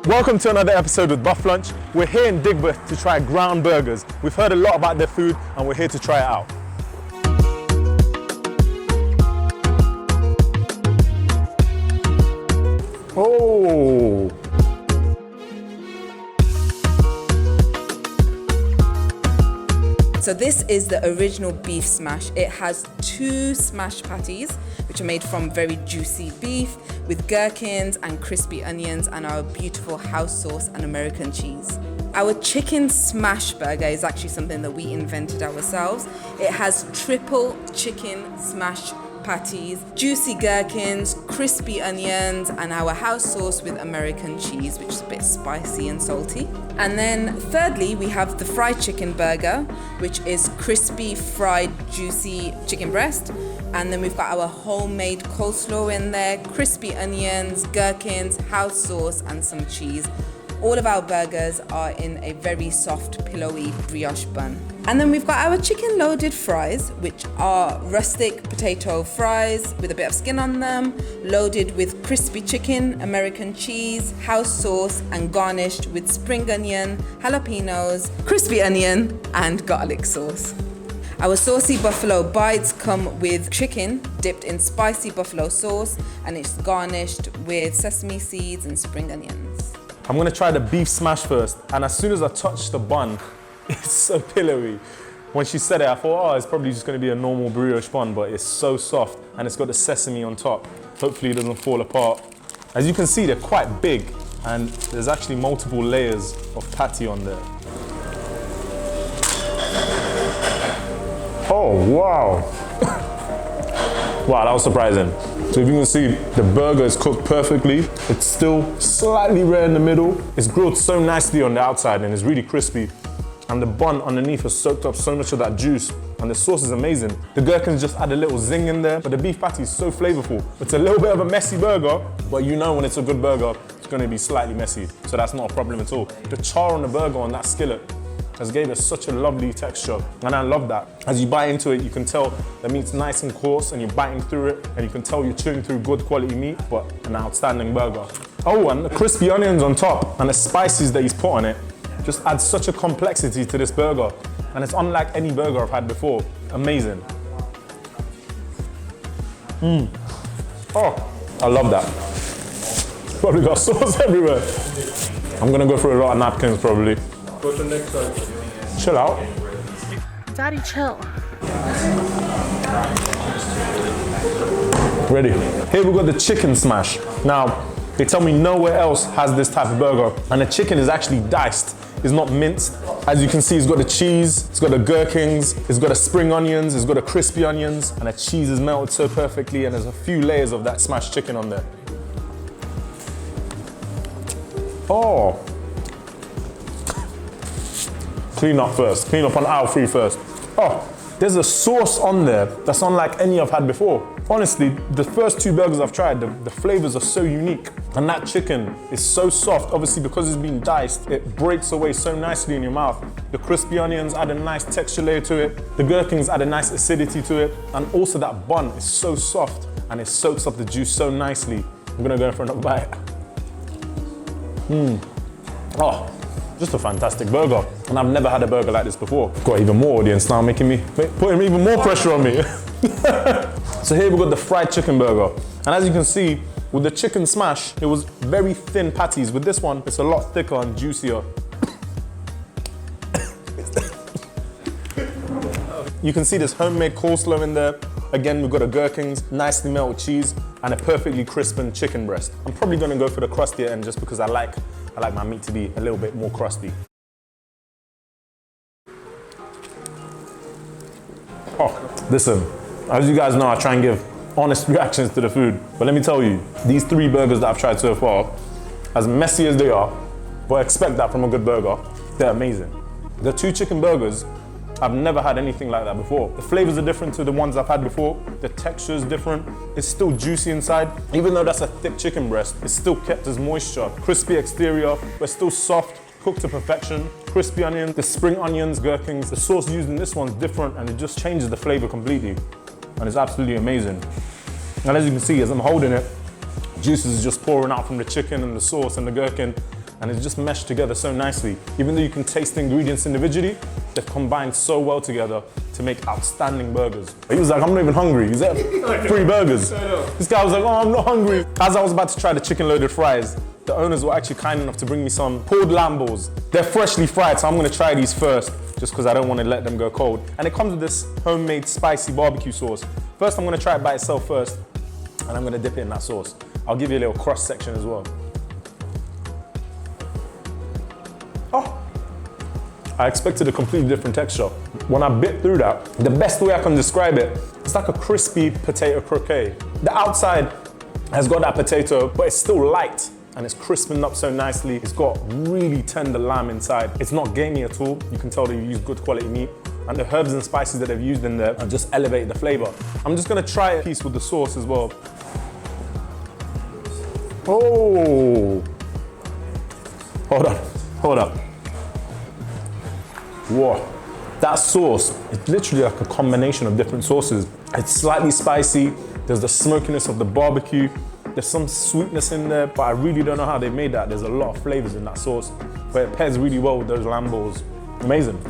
Welcome to another episode with Bufflunch. We're here in Digbeth to try ground burgers. We've heard a lot about their food and we're here to try it out. Oh! So this is the original beef smash. It has 2 smash patties, which are made from very juicy beef with gherkins and crispy onions and our beautiful house sauce and American cheese. Our chicken smash burger is actually something that we invented ourselves. It has triple chicken smash patties, juicy gherkins, crispy onions, and our house sauce with American cheese, which is a bit spicy and salty. And then thirdly, we have the fried chicken burger, which is crispy, fried, juicy chicken breast. And then we've got our homemade coleslaw in there, crispy onions, gherkins, house sauce, and some cheese. All of our burgers are in a very soft, pillowy brioche bun. And then we've got our chicken loaded fries, which are rustic potato fries with a bit of skin on them, loaded with crispy chicken, American cheese, house sauce, and garnished with spring onion, jalapenos, crispy onion, and garlic sauce. Our saucy buffalo bites come with chicken dipped in spicy buffalo sauce, and it's garnished with sesame seeds and spring onions. I'm gonna try the beef smash first, and as soon as I touch the bun, it's so pillowy. When she said it, I thought, oh, it's probably just gonna be a normal brioche bun, but it's so soft, and it's got the sesame on top. Hopefully it doesn't fall apart. As you can see, they're quite big, and there's actually multiple layers of patty on there. Oh, wow. Wow, that was surprising. So if you can see, the burger is cooked perfectly. It's still slightly rare in the middle. It's grilled so nicely on the outside and it's really crispy. And the bun underneath has soaked up so much of that juice, and the sauce is amazing. The gherkins just add a little zing in there, but the beef patty is so flavorful. It's a little bit of a messy burger, but you know when it's a good burger, it's gonna be slightly messy. So that's not a problem at all. The char on the burger on that skillet has gave us such a lovely texture, and I love that. As you bite into it, you can tell the meat's nice and coarse, and you're biting through it, and you can tell you're chewing through good quality meat, but an outstanding burger. Oh, and the crispy onions on top, and the spices that he's put on it, just adds such a complexity to this burger, and it's unlike any burger I've had before. Amazing. Oh, I love that. Probably got sauce everywhere. I'm gonna go through a lot of napkins probably. Go to the next side. Chill out. Daddy, chill. Ready. Here we've got the chicken smash. Now, they tell me nowhere else has this type of burger, and the chicken is actually diced. It's not minced. As you can see, it's got the cheese, it's got the gherkins, it's got the spring onions, it's got the crispy onions, and the cheese is melted so perfectly, and there's a few layers of that smashed chicken on there. Oh. Clean up first. Clean up on aisle 3 first. Oh, there's a sauce on there that's unlike any I've had before. Honestly, the first 2 burgers I've tried, the flavors are so unique. And that chicken is so soft. Obviously, because it's been diced, it breaks away so nicely in your mouth. The crispy onions add a nice texture layer to it. The gherkins add a nice acidity to it. And also that bun is so soft and it soaks up the juice so nicely. I'm gonna go in for another bite. Oh. Just a fantastic burger. And I've never had a burger like this before. Got even more audience now putting even more pressure on me. So here we've got the fried chicken burger. And as you can see, with the chicken smash, it was very thin patties. With this one, it's a lot thicker and juicier. You can see this homemade coleslaw in there. Again, we've got a gherkins, nicely melted cheese, and a perfectly crispened chicken breast. I'm probably gonna go for the crustier end just because I like my meat to be a little bit more crusty. Oh, listen, as you guys know, I try and give honest reactions to the food. But let me tell you, these 3 burgers that I've tried so far, as messy as they are, but expect that from a good burger, they're amazing. The 2 chicken burgers, I've never had anything like that before. The flavors are different to the ones I've had before. The texture is different. It's still juicy inside. Even though that's a thick chicken breast, it's still kept as moisture. Crispy exterior, but still soft, cooked to perfection. Crispy onions, the spring onions, gherkins. The sauce used in this one's different, and it just changes the flavor completely. And it's absolutely amazing. And as you can see, as I'm holding it, juices is just pouring out from the chicken and the sauce and the gherkin. and it's just meshed together so nicely. Even though you can taste the ingredients individually, they've combined so well together to make outstanding burgers. He was like, I'm not even hungry. He's like, 3 burgers. This guy was like, oh, I'm not hungry. As I was about to try the chicken loaded fries, the owners were actually kind enough to bring me some pulled lamb balls. They're freshly fried, so I'm gonna try these first, just because I don't want to let them go cold. And it comes with this homemade spicy barbecue sauce. First, I'm gonna try it by itself first, and I'm gonna dip it in that sauce. I'll give you a little cross section as well. Oh, I expected a completely different texture. When I bit through that, the best way I can describe it, it's like a crispy potato croquet. The outside has got that potato, but it's still light. And it's crispened up so nicely. It's got really tender lamb inside. It's not gamey at all. You can tell they've used good quality meat. And the herbs and spices that they've used in there have just elevated the flavor. I'm just gonna try a piece with the sauce as well. Oh! Hold up. Whoa. That sauce, it's literally like a combination of different sauces. It's slightly spicy. There's the smokiness of the barbecue. There's some sweetness in there, but I really don't know how they made that. There's a lot of flavors in that sauce, but it pairs really well with those lamb balls. Amazing.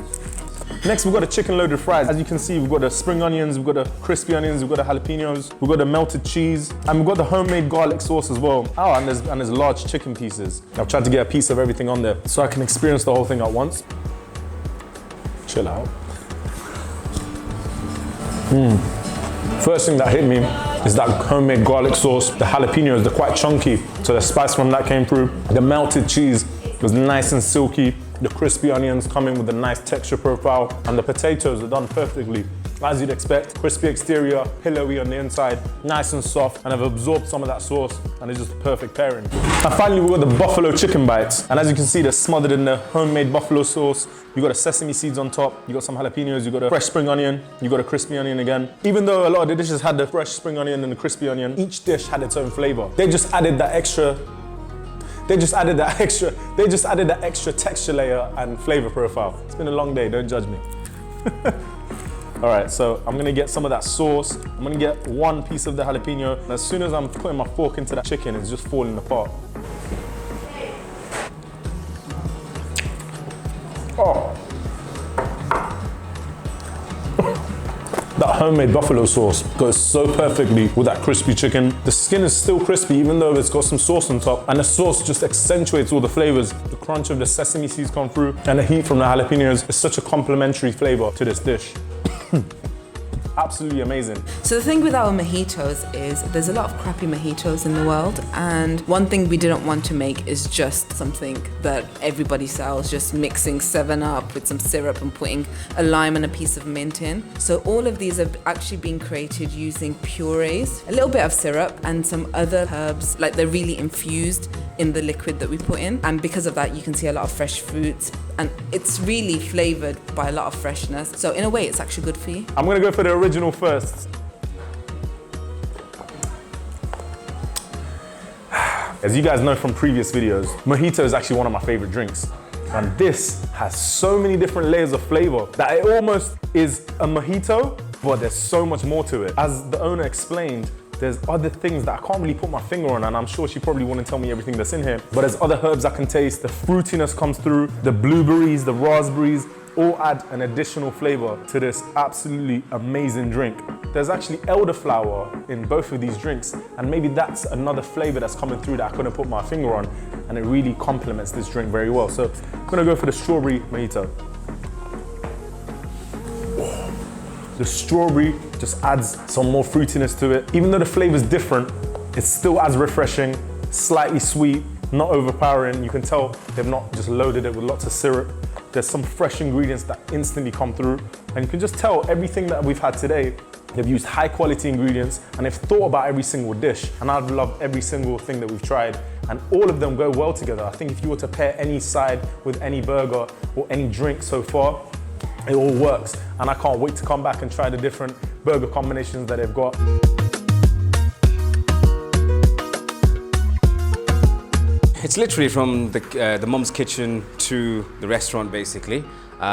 Next, we've got the chicken loaded fries. As you can see, we've got the spring onions, we've got the crispy onions, we've got the jalapenos, we've got the melted cheese, and we've got the homemade garlic sauce as well. Oh, and there's large chicken pieces. I've tried to get a piece of everything on there so I can experience the whole thing at once. Chill out. First thing that hit me is that homemade garlic sauce. The jalapenos, they're quite chunky, so the spice from that came through. The melted cheese was nice and silky. The crispy onions come in with a nice texture profile, and the potatoes are done perfectly. As you'd expect, crispy exterior, pillowy on the inside, nice and soft, and have absorbed some of that sauce, and it's just a perfect pairing. And finally, we've got the buffalo chicken bites. And as you can see, they're smothered in the homemade buffalo sauce. You got the sesame seeds on top, you got some jalapenos, you got a fresh spring onion, you got a crispy onion again. Even though a lot of the dishes had the fresh spring onion and the crispy onion, each dish had its own flavor. They just added that extra texture layer and flavor profile. It's been a long day, don't judge me. All right, so I'm gonna get some of that sauce. I'm gonna get one piece of the jalapeno. And as soon as I'm putting my fork into that chicken, it's just falling apart. Oh. That homemade buffalo sauce goes so perfectly with that crispy chicken. The skin is still crispy even though it's got some sauce on top, and the sauce just accentuates all the flavors. The crunch of the sesame seeds come through and the heat from the jalapenos is such a complementary flavor to this dish. Absolutely amazing. So the thing with our mojitos is there's a lot of crappy mojitos in the world, and one thing we didn't want to make is just something that everybody sells, just mixing 7-Up with some syrup and putting a lime and a piece of mint in. So all of these have actually been created using purees, a little bit of syrup and some other herbs, like they're really infused in the liquid that we put in. And because of that, you can see a lot of fresh fruits, and it's really flavored by a lot of freshness. So in a way, it's actually good for you. I'm gonna go for the original first. As you guys know from previous videos, Mojito is actually one of my favorite drinks. And this has so many different layers of flavor that it almost is a mojito, but there's so much more to it. As the owner explained, there's other things that I can't really put my finger on, and I'm sure she probably wouldn't tell me everything that's in here, but there's other herbs I can taste. The fruitiness comes through, the blueberries, the raspberries, all add an additional flavor to this absolutely amazing drink. There's actually elderflower in both of these drinks, and maybe that's another flavor that's coming through that I couldn't put my finger on, and it really complements this drink very well. So I'm gonna go for the strawberry mojito. The strawberry just adds some more fruitiness to it. Even though the flavor's different, it's still as refreshing, slightly sweet, not overpowering. You can tell they've not just loaded it with lots of syrup. There's some fresh ingredients that instantly come through. And you can just tell everything that we've had today, they've used high quality ingredients and they've thought about every single dish. And I've loved every single thing that we've tried. And all of them go well together. I think if you were to pair any side with any burger or any drink so far, it all works. And I can't wait to come back and try the different burger combinations that they've got. It's literally from the mum's kitchen to the restaurant, basically.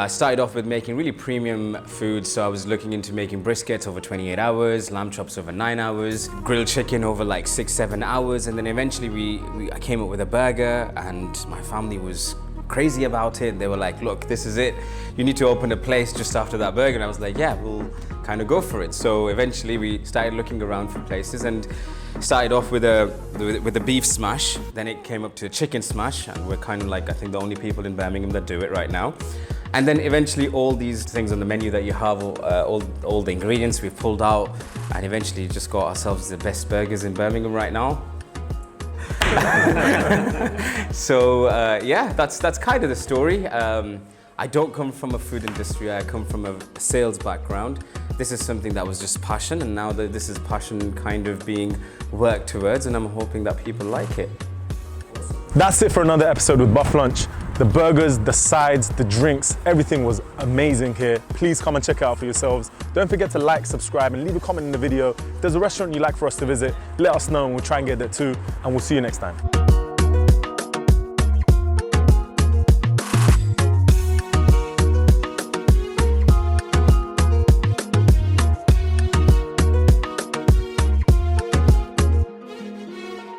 Started off with making really premium food, so I was looking into making briskets over 28 hours, lamb chops over 9 hours, grilled chicken over like 6-7 hours, and then eventually I came up with a burger, and my family was crazy about it. They were like, look, this is it. You need to open a place just after that burger. And I was like, yeah, we'll kind of go for it. So eventually we started looking around for places and started off with a beef smash. Then it came up to a chicken smash, and we're kind of like, I think, the only people in Birmingham that do it right now. And then eventually all these things on the menu that you have, all the ingredients we've pulled out, and eventually just got ourselves the best burgers in Birmingham right now. So yeah, that's kind of the story. I don't come from a food industry, I come from a sales background. This is something that was just passion, and now that this is passion kind of being worked towards, and I'm hoping that people like it. That's it for another episode with Bufflunch. The burgers, the sides, the drinks, everything was amazing here. Please come and check it out for yourselves. Don't forget to like, subscribe, and leave a comment in the video. If there's a restaurant you'd like for us to visit, let us know and we'll try and get there too. And we'll see you next time.